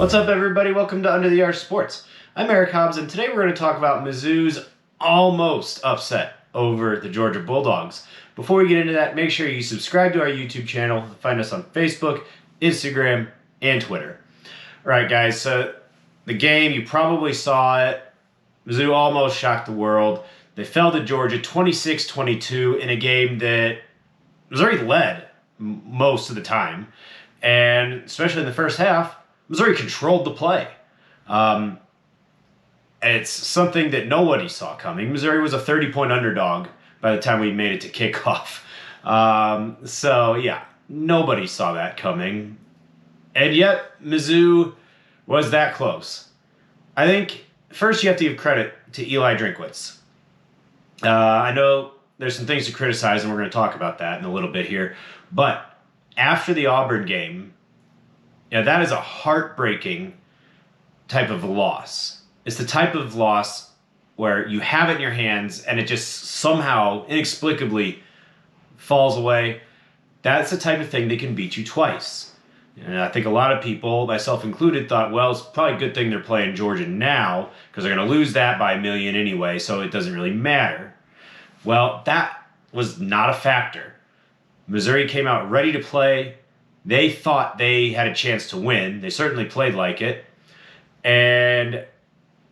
What's up, everybody? Welcome to Under the Arch Sports. I'm Eric Hobbs, and today we're going to talk about Mizzou's almost upset over the Georgia Bulldogs. Before we get into that, make sure you subscribe to our YouTube channel. Find us on Facebook, Instagram, and Twitter. All right, guys, so the game, you probably saw it. Mizzou almost shocked the world. They fell to Georgia 26-22 in a game that Missouri led most of the time. And especially in the first half, Missouri controlled the play. It's something that nobody saw coming. Missouri was a 30-point underdog by the time we made it to kickoff. So, yeah, nobody saw that coming. And yet, Mizzou was that close. I think first you have to give credit to Eli Drinkwitz. I know there's some things to criticize, and we're going to talk about that in a little bit here. But after the Auburn game, that is a heartbreaking type of loss. It's the type of loss where you have it in your hands and it just somehow, inexplicably, falls away. That's the type of thing that can beat you twice. And I think a lot of people, myself included, thought, well, it's probably a good thing they're playing Georgia now because they're going to lose that by 1 million anyway, so it doesn't really matter. Well, that was not a factor. Missouri came out ready to play. They thought they had a chance to win. They certainly played like it. And,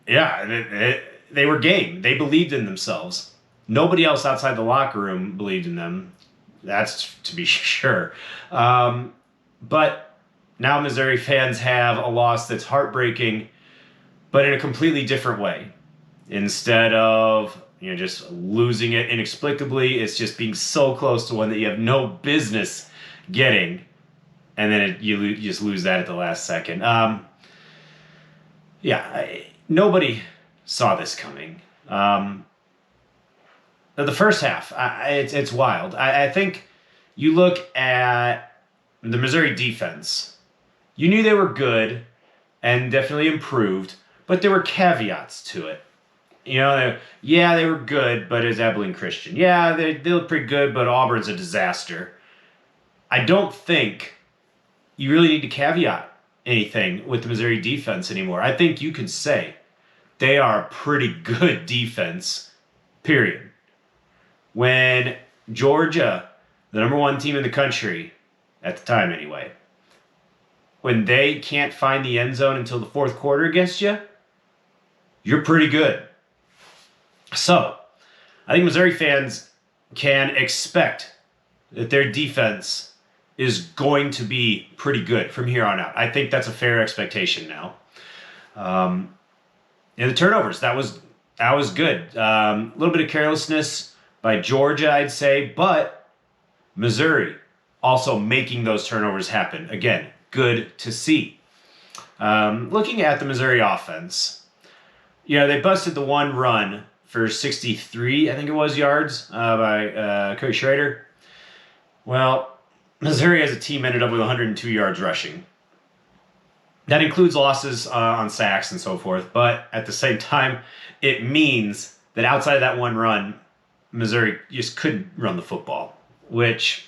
yeah, they were game. They believed in themselves. Nobody else outside the locker room believed in them. That's to be sure. But now Missouri fans have a loss that's heartbreaking, but in a completely different way. Instead of just losing it inexplicably, it's just being so close to one that you have no business getting. And then you just lose that at the last second. Nobody saw this coming. The first half, it's wild. I think you look at the Missouri defense. You knew they were good and definitely improved, but there were caveats to it. They were good, but it's Abilene Christian. Yeah, they look pretty good, but Auburn's a disaster. I don't think you really need to caveat anything with the Missouri defense anymore. I think you can say they are a pretty good defense, period. When Georgia, the number one team in the country, at the time anyway, when they can't find the end zone until the fourth quarter against you, you're pretty good. So, I think Missouri fans can expect that their defense is going to be pretty good from here on out. I think that's a fair expectation now. And the turnovers, that was good. A little bit of carelessness by Georgia, I'd say, but Missouri also making those turnovers happen. Again, good to see. Looking at the Missouri offense, they busted the one run for 63, I think it was, yards by Cody Schrader. Well, Missouri as a team ended up with 102 yards rushing. That includes losses on sacks and so forth, but at the same time, it means that outside of that one run, Missouri just couldn't run the football, which,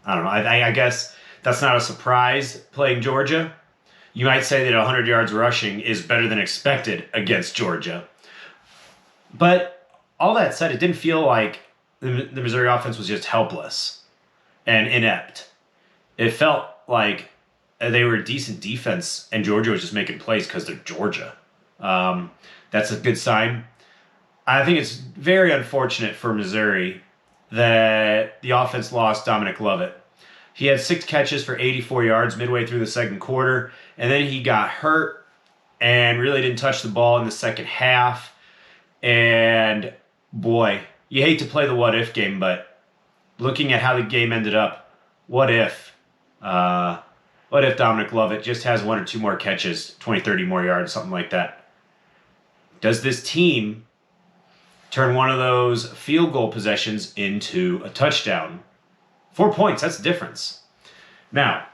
I don't know, I guess that's not a surprise playing Georgia. You might say that 100 yards rushing is better than expected against Georgia. But all that said, it didn't feel like the Missouri offense was just helpless and inept. It felt like they were a decent defense, and Georgia was just making plays because they're Georgia. That's a good sign. I think it's very unfortunate for Missouri that the offense lost Dominic Lovett. He had 6 catches for 84 yards midway through the second quarter, and then he got hurt and really didn't touch the ball in the second half. And, boy, you hate to play the what-if game, but looking at how the game ended up, what if Dominic Lovett just has 1 or 2 more catches, 20, 30 more yards, something like that? Does this team turn one of those field goal possessions into a touchdown? 4 points, that's the difference. Now,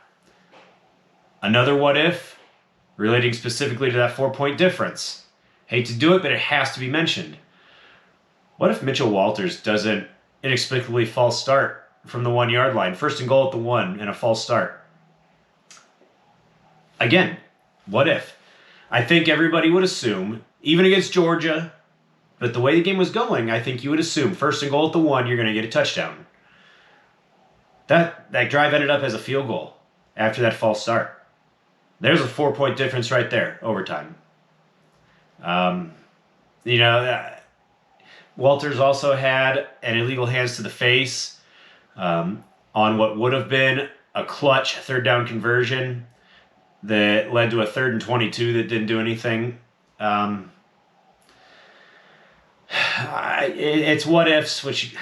another what if relating specifically to that 4-point difference. Hate to do it, but it has to be mentioned. What if Mitchell Walters doesn't inexplicably false start from the 1 yard line? 1st and goal at the 1 and a false start. Again, what if? I think everybody would assume, even against Georgia, but the way the game was going, I think you would assume first and goal at the 1, you're going to get a touchdown. That drive ended up as a field goal after that false start. There's a 4-point difference right there, overtime. Walters also had an illegal hands to the face on what would have been a clutch third down conversion that led to a 3rd and 22 that didn't do anything. It's what ifs, which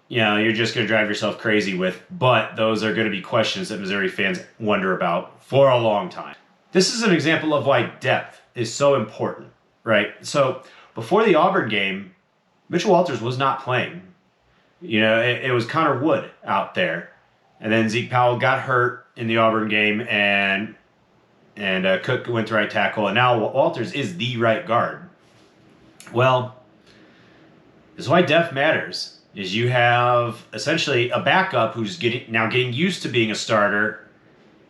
you're just going to drive yourself crazy with, but those are going to be questions that Missouri fans wonder about for a long time. This is an example of why depth is so important, right? So before the Auburn game, Mitchell Walters was not playing. It was Connor Wood out there. And then Zeke Powell got hurt in the Auburn game, and Cook went to right tackle, and now Walters is the right guard. Well, this is why depth matters, is you have essentially a backup who's getting used to being a starter,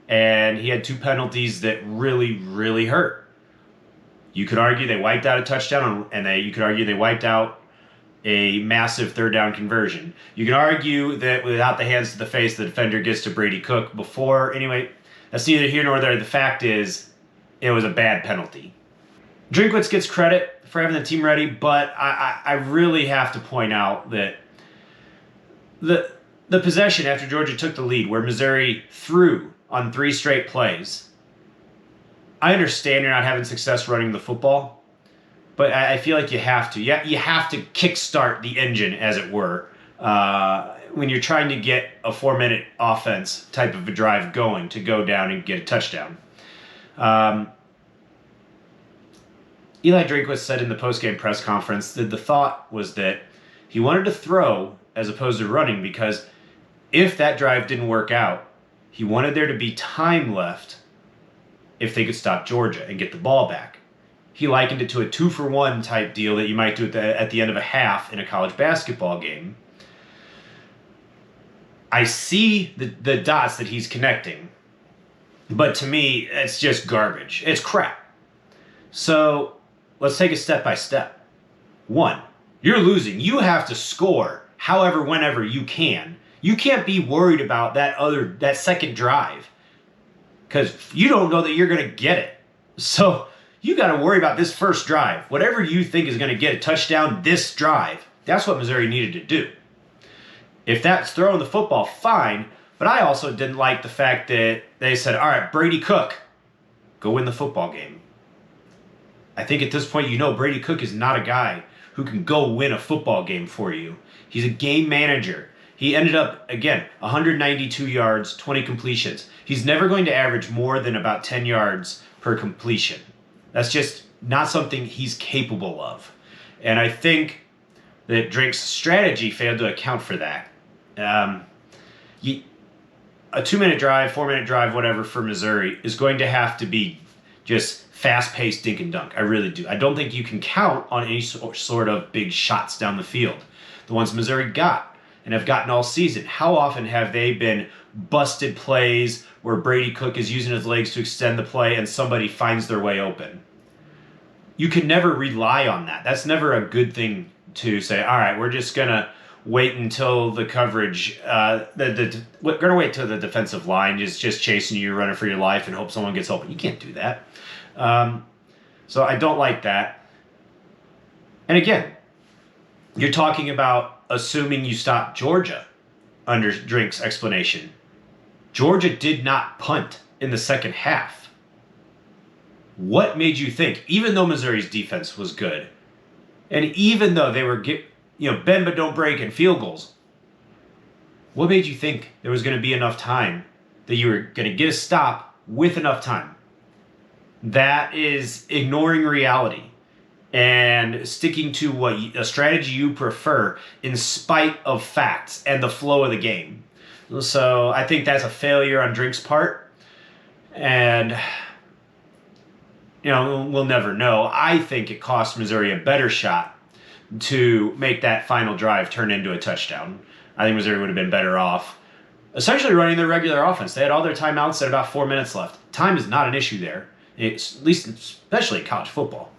and he had 2 penalties that really, really hurt. You could argue they wiped out a touchdown, and you could argue they wiped out a massive third down conversion. You can argue that without the hands to the face, the defender gets to Brady Cook before. Anyway, that's neither here nor there. The fact is, it was a bad penalty. Drinkwitz gets credit for having the team ready, but I really have to point out that the possession after Georgia took the lead, where Missouri threw on 3 straight plays. I understand you're not having success running the football, but I feel like you have to. You have to kickstart the engine, as it were, when you're trying to get a 4-minute offense type of a drive going to go down and get a touchdown. Eli Drinkwitz said in the postgame press conference that the thought was that he wanted to throw as opposed to running, because if that drive didn't work out, he wanted there to be time left if they could stop Georgia and get the ball back. He likened it to a 2-for-1 type deal that you might do at the end of a half in a college basketball game. I see the dots that he's connecting, but to me, it's just garbage. It's crap. So let's take it step by step. 1, you're losing. You have to score however, whenever you can. You can't be worried about that second drive, because you don't know that you're going to get it. So you got to worry about this first drive. Whatever you think is going to get a touchdown this drive, that's what Missouri needed to do. If that's throwing the football, fine. But I also didn't like the fact that they said, all right, Brady Cook, go win the football game. I think at this point, Brady Cook is not a guy who can go win a football game for you. He's a game manager. He ended up, again, 192 yards, 20 completions. He's never going to average more than about 10 yards per completion. That's just not something he's capable of. And I think that Drink's strategy failed to account for that. A 2-minute drive, 4-minute drive, whatever, for Missouri is going to have to be just fast-paced dink and dunk. I really do. I don't think you can count on any sort of big shots down the field. The ones Missouri got and have gotten all season, how often have they been busted plays where Brady Cook is using his legs to extend the play and somebody finds their way open? You can never rely on that. That's never a good thing to say, all right, we're just going to wait until the coverage, we're going to wait till the defensive line is just chasing you, running for your life, and hope someone gets open. You can't do that. So I don't like that. And again, you're talking about assuming you stop Georgia under Drink's explanation. Georgia did not punt in the second half. What made you think, even though Missouri's defense was good, and even though they were bend but don't break and field goals, what made you think there was going to be enough time, that you were going to get a stop with enough time? That is ignoring reality and sticking to a strategy you prefer in spite of facts and the flow of the game. So I think that's a failure on Drink's part. And, we'll never know. I think it cost Missouri a better shot to make that final drive turn into a touchdown. I think Missouri would have been better off essentially running their regular offense. They had all their timeouts at about 4 minutes left. Time is not an issue there, at least especially in college football.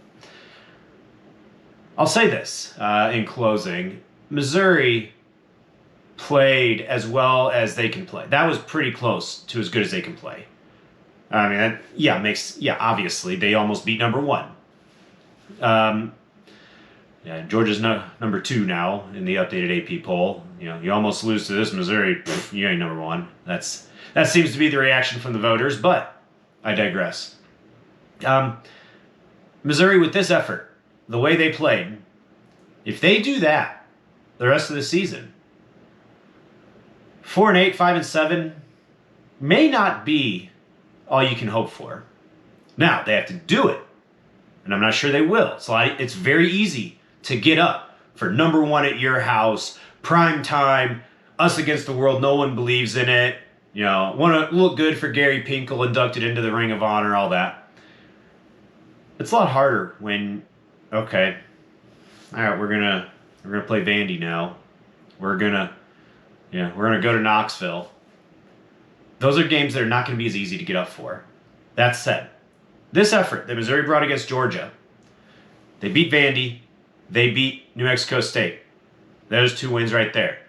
I'll say this in closing. Missouri played as well as they can play. That was pretty close to as good as they can play. I mean, obviously they almost beat number one. Georgia's number 2 now in the updated AP poll. You almost lose to this Missouri, you ain't number 1. That seems to be the reaction from the voters, but I digress. Missouri, with this effort, the way they played, if they do that the rest of the season, 4-8, 5-7 may not be all you can hope for. Now, they have to do it, and I'm not sure they will. So it's very easy to get up for number 1 at your house, prime time, us against the world, no one believes in it. Want to look good for Gary Pinkel, inducted into the Ring of Honor, all that. It's a lot harder when, okay, all right, we're gonna play Vandy now. We're gonna go to Knoxville. Those are games that are not going to be as easy to get up for. That said, this effort that Missouri brought against Georgia, they beat Vandy, they beat New Mexico State. There's 2 wins right there.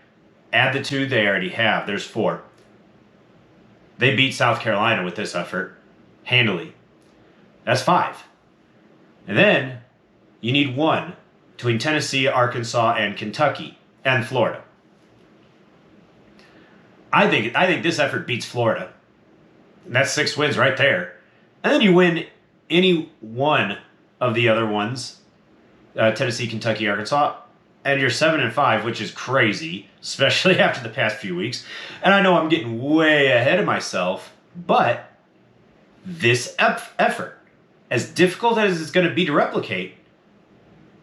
Add the 2 they already have. There's 4. They beat South Carolina with this effort handily. That's 5. And then you need 1 between Tennessee, Arkansas, and Kentucky, and Florida. I think this effort beats Florida. And that's 6 wins right there. And then you win any one of the other ones, Tennessee, Kentucky, Arkansas, and you're 7-5, which is crazy, especially after the past few weeks. And I know I'm getting way ahead of myself, but this effort, as difficult as it's going to be to replicate,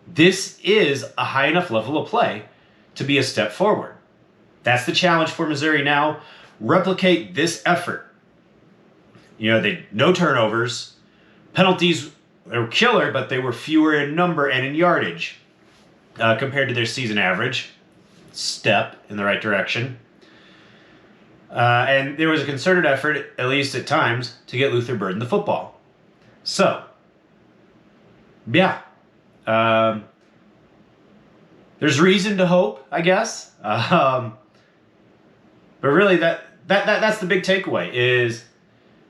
this is a high enough level of play to be a step forward. That's the challenge for Missouri now. Replicate this effort. No turnovers. Penalties, they were killer, but they were fewer in number and in yardage compared to their season average. Step in the right direction. And there was a concerted effort, at least at times, to get Luther Burden the football. So, yeah. There's reason to hope, I guess. But really, that's the big takeaway, is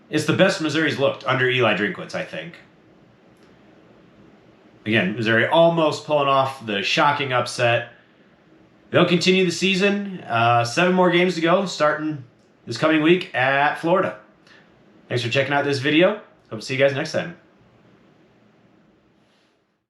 it's the best Missouri's looked under Eli Drinkwitz, I think. Again, Missouri almost pulling off the shocking upset. They'll continue the season. 7 more games to go, starting this coming week at Florida. Thanks for checking out this video. Hope to see you guys next time.